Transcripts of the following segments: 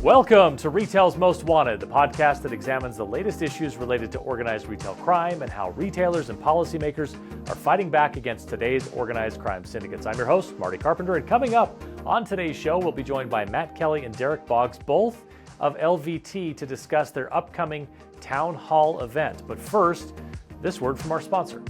Welcome to Retail's Most Wanted, the podcast that examines the latest issues related to organized retail crime and how retailers and policymakers are fighting back against today's organized crime syndicates. I'm your host, Marty Carpenter, and coming up on today's show, we'll be joined by Matt Kelly and Derek Boggs, both of LVT, to discuss their upcoming town hall event. But first, this word from our sponsor.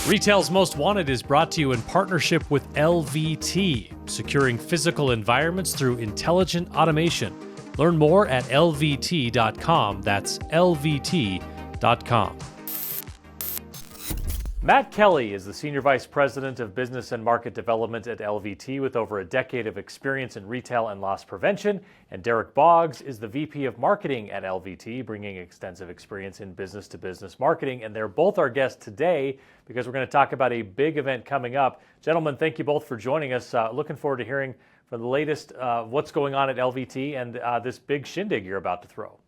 Retail's Most Wanted is brought to you in partnership with LVT, securing physical environments through intelligent automation. Learn more at lvt.com. That's lvt.com. Matt Kelly is the Senior Vice President of Business and Market Development at LVT with over a decade of experience in retail and loss prevention. And Derek Boggs is the VP of Marketing at LVT, bringing extensive experience in business-to-business marketing. And they're both our guests today because we're going to talk about a big event coming up. Gentlemen, thank you both for joining us. Looking forward to hearing from the latest what's going on at LVT and this big shindig you're about to throw.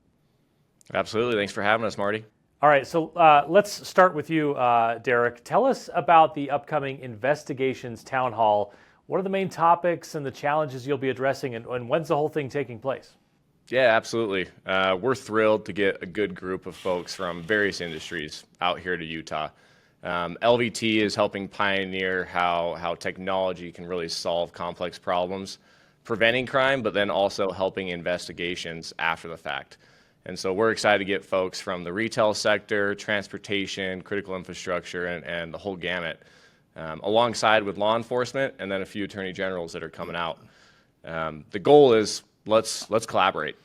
Absolutely. Thanks for having us, Marty. All right, so let's start with you, Derek. Tell us about the upcoming Investigations Town Hall. What are the main topics and the challenges you'll be addressing, and when's the whole thing taking place? Yeah, absolutely. We're thrilled to get a good group of folks from various industries out here to Utah. LVT is helping pioneer how technology can really solve complex problems, preventing crime, but then also helping investigations after the fact. And so we're excited to get folks from the retail sector, transportation, critical infrastructure, and the whole gamut, alongside with law enforcement and then a few attorney generals that are coming out. The goal is let's collaborate.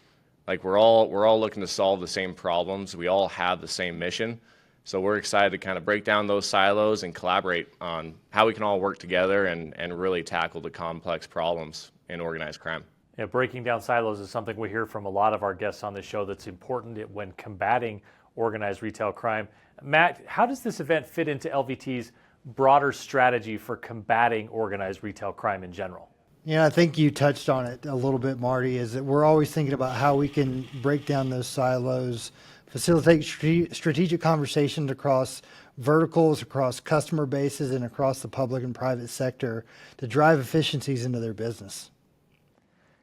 Like we're all looking to solve the same problems. We all have the same mission. So we're excited to kind of break down those silos and collaborate on how we can all work together and really tackle the complex problems in organized crime. Yeah, breaking down silos is something we hear from a lot of our guests on the show that's important when combating organized retail crime. Matt, how does this event fit into LVT's broader strategy for combating organized retail crime in general? Yeah, I think you touched on it a little bit, Marty, is that we're always thinking about how we can break down those silos, facilitate strategic conversations across verticals, across customer bases, and across the public and private sector to drive efficiencies into their business.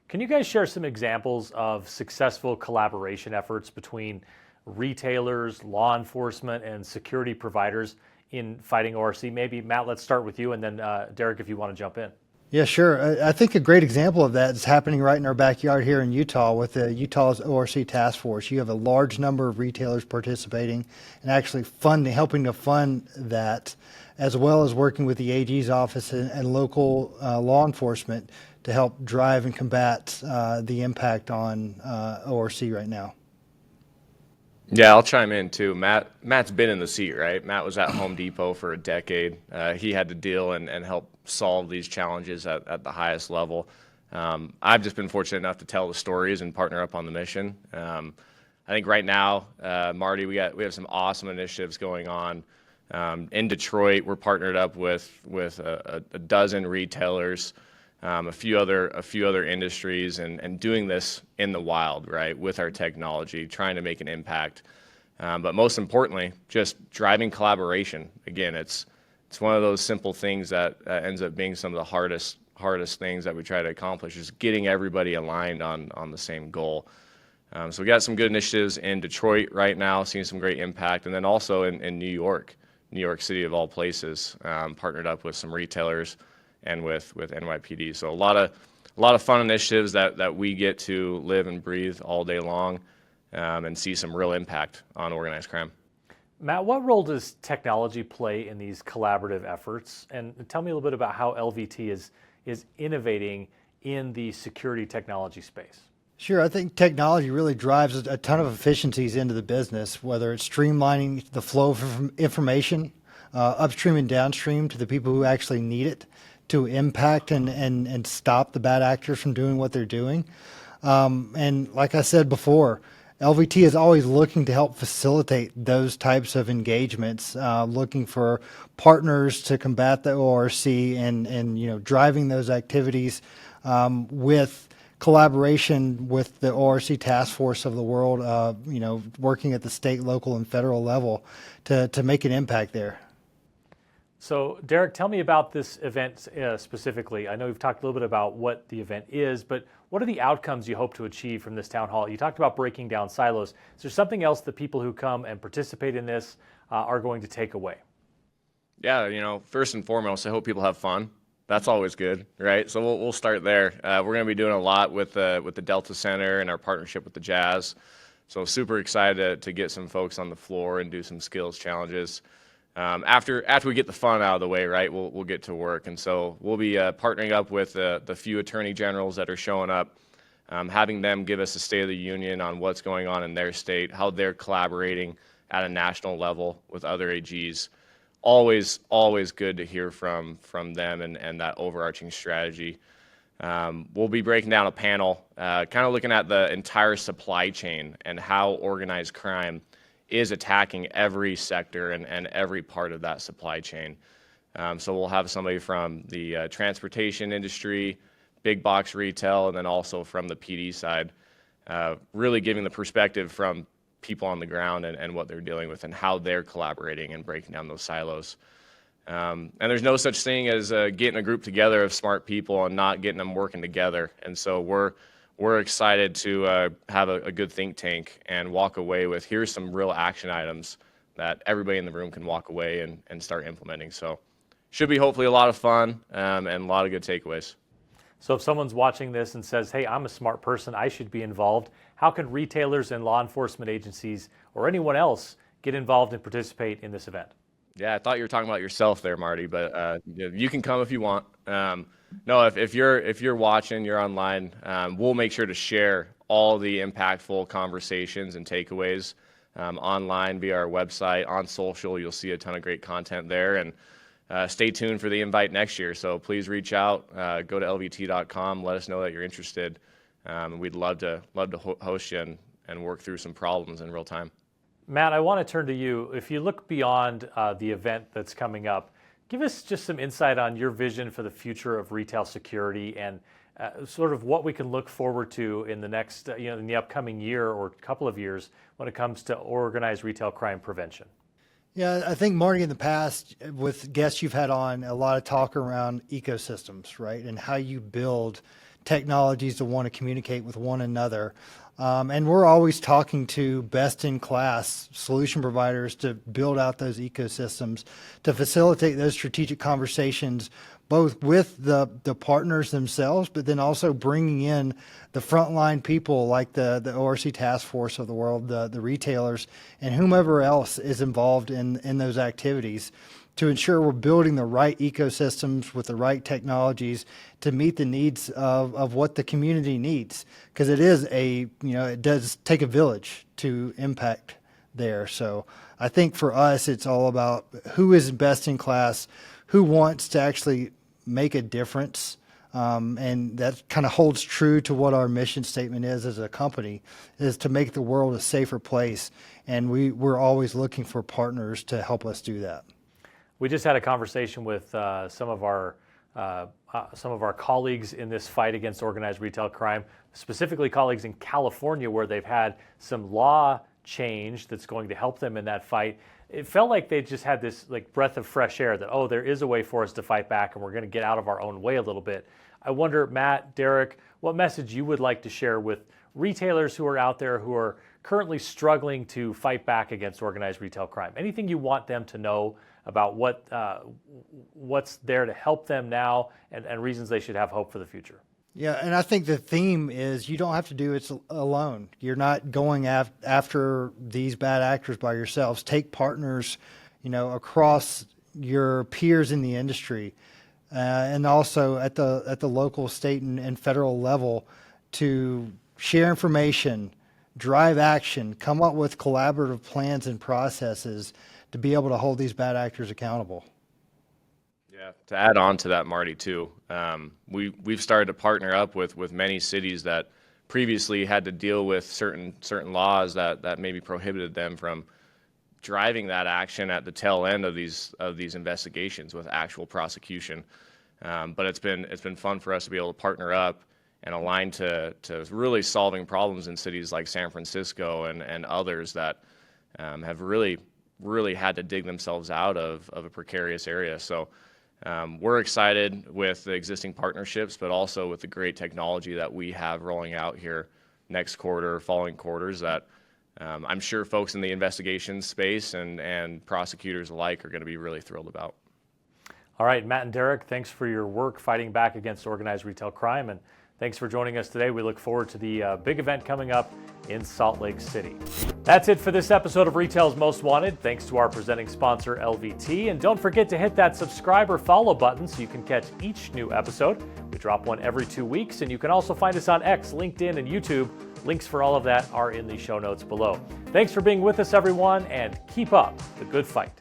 Can you guys share some examples of successful collaboration efforts between retailers, law enforcement, and security providers in fighting ORC? Maybe, Matt, let's start with you, and then Derek, if you want to jump in. Yeah, sure. I think a great example of that is happening right in our backyard here in Utah with the Utah's ORC Task Force. You have a large number of retailers participating and actually helping to fund that, as well as working with the AG's office and local law enforcement to help drive and combat the impact on ORC right now. Yeah, I'll chime in too. Matt's been in the seat, right? Matt was at Home Depot for a decade. He had to deal and help solve these challenges at the highest level. I've just been fortunate enough to tell the stories and partner up on the mission. I think right now, Marty, we have some awesome initiatives going on. In Detroit, we're partnered up with a dozen retailers, a few other industries, and doing this in the wild, right, with our technology, trying to make an impact. But most importantly, just driving collaboration. Again, it's one of those simple things that ends up being some of the hardest things that we try to accomplish, is getting everybody aligned on the same goal. So we got some good initiatives in Detroit right now, seeing some great impact, and then also in New York City of all places, partnered up with some retailers and with NYPD. So a lot of fun initiatives that we get to live and breathe all day long, and see some real impact on organized crime. Matt, what role does technology play in these collaborative efforts? And tell me a little bit about how LVT is innovating in the security technology space. Sure. I think technology really drives a ton of efficiencies into the business, whether it's streamlining the flow of information upstream and downstream to the people who actually need it to impact and stop the bad actors from doing what they're doing. And like I said before, LVT is always looking to help facilitate those types of engagements, looking for partners to combat the ORC and driving those activities with collaboration with the ORC task force of the world, working at the state, local, and federal level to make an impact there. So, Derek, tell me about this event specifically. I know you've talked a little bit about what the event is, but what are the outcomes you hope to achieve from this town hall? You talked about breaking down silos. Is there something else that people who come and participate in this are going to take away? Yeah, first and foremost, I hope people have fun. That's always good, right? So we'll start there. We're going to be doing a lot with the Delta Center and our partnership with the Jazz. So super excited to get some folks on the floor and do some skills challenges. After we get the fun out of the way, right, we'll get to work. And so we'll be partnering up with the few attorney generals that are showing up, having them give us a State of the Union on what's going on in their state, how they're collaborating at a national level with other AGs. Always good to hear from them and that overarching strategy. We'll be breaking down a panel, kind of looking at the entire supply chain and how organized crime is attacking every sector and every part of that supply chain. So we'll have somebody from the transportation industry, big box retail, and then also from the PD side, really giving the perspective from people on the ground and what they're dealing with and how they're collaborating and breaking down those silos. And there's no such thing as getting a group together of smart people and not getting them working together. And so we're excited to have a good think tank and walk away with, here's some real action items that everybody in the room can walk away and start implementing. So should be hopefully a lot of fun and a lot of good takeaways. So if someone's watching this and says, hey, I'm a smart person, I should be involved, how can retailers and law enforcement agencies or anyone else get involved and participate in this event? Yeah, I thought you were talking about yourself there, Marty, but you can come if you want. No, if you're watching, you're online, we'll make sure to share all the impactful conversations and takeaways online via our website, on social. You'll see a ton of great content there, and stay tuned for the invite next year. So please reach out, go to lvt.com, let us know that you're interested. We'd love to host you and work through some problems in real time. Matt, I want to turn to you. If you look beyond the event that's coming up, give us just some insight on your vision for the future of retail security and sort of what we can look forward to in the next, in the upcoming year or couple of years when it comes to organized retail crime prevention. Yeah, I think, Marty, in the past, with guests you've had on, a lot of talk around ecosystems, right, and how you build technologies to want to communicate with one another. And we're always talking to best-in-class solution providers to build out those ecosystems, to facilitate those strategic conversations, both with the partners themselves, but then also bringing in the frontline people like the ORC task force of the world, the retailers, and whomever else is involved in those activities to ensure we're building the right ecosystems with the right technologies to meet the needs of what the community needs. Because it does take a village to impact there. So I think for us, it's all about who is best in class, who wants to actually make a difference. And that kind of holds true to what our mission statement is as a company, is to make the world a safer place. And we're always looking for partners to help us do that. We just had a conversation with some of our colleagues in this fight against organized retail crime, specifically colleagues in California, where they've had some law change that's going to help them in that fight. It felt like they just had this breath of fresh air that, there is a way for us to fight back and we're going to get out of our own way a little bit. I wonder, Matt, Derek, what message you would like to share with retailers who are out there who are currently struggling to fight back against organized retail crime. Anything you want them to know about what's there to help them now and reasons they should have hope for the future? Yeah, and I think the theme is you don't have to do it alone. You're not going after these bad actors by yourselves. Take partners, across your peers in the industry, and also at the local, state, and federal level to share information, drive action, come up with collaborative plans and processes to be able to hold these bad actors accountable. Yeah, to add on to that, Marty, too, we've started to partner up with many cities that previously had to deal with certain laws that maybe prohibited them from driving that action at the tail end of these investigations with actual prosecution. But it's been fun for us to be able to partner up and align to really solving problems in cities like San Francisco and others that have really really had to dig themselves out of a precarious area. So we're excited with the existing partnerships, but also with the great technology that we have rolling out here next quarter, following quarters, that I'm sure folks in the investigation space and prosecutors alike are going to be really thrilled about. All right, Matt and Derek, thanks for your work fighting back against organized retail crime, and thanks for joining us today. We look forward to the big event coming up in Salt Lake City. That's it for this episode of Retail's Most Wanted. Thanks to our presenting sponsor, LVT. And don't forget to hit that subscribe or follow button so you can catch each new episode. We drop one every 2 weeks, and you can also find us on X, LinkedIn, and YouTube. Links for all of that are in the show notes below. Thanks for being with us, everyone, and keep up the good fight.